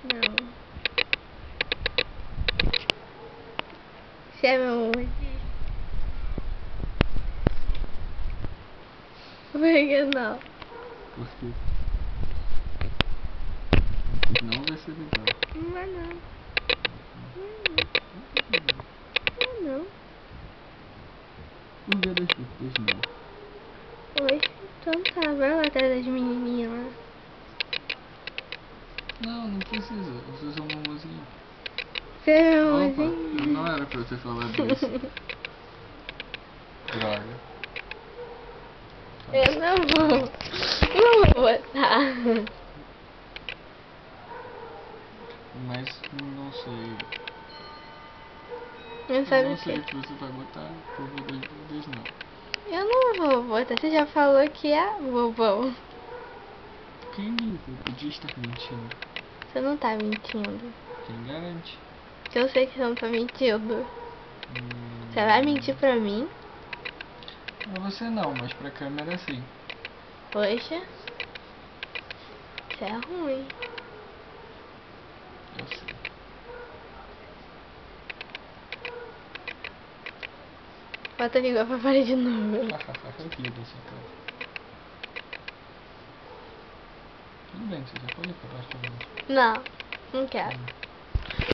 Não. Você é meu emoji? Por que não? Por quê? Não vai ser legal. Não é não. Não é não. Por dia das frutas não. Hoje, então tá, vai lá atrás das menininhas lá. Não precisa. Você usa uma mozinha. Você é meu Opa, emoji? não era pra eu ter falado isso. Droga. Eu não vou botar. Mas não sei. Não sabe não o sei que? o que você vai botar por dia das frutas não. Eu não vou botar, você já falou que é bobão. Quem disse? Eu podia estar mentindo. Você não tá mentindo. Quem garante? Que eu sei que você não tá mentindo. Você vai mentir pra mim? Pra você não, mas pra câmera sim. Poxa. Isso é ruim. Eu sei. Bota a língua pra fora de novo. Eu rio dessa cara. Tudo bem, você já pode ir pra baixo. Não, não quero.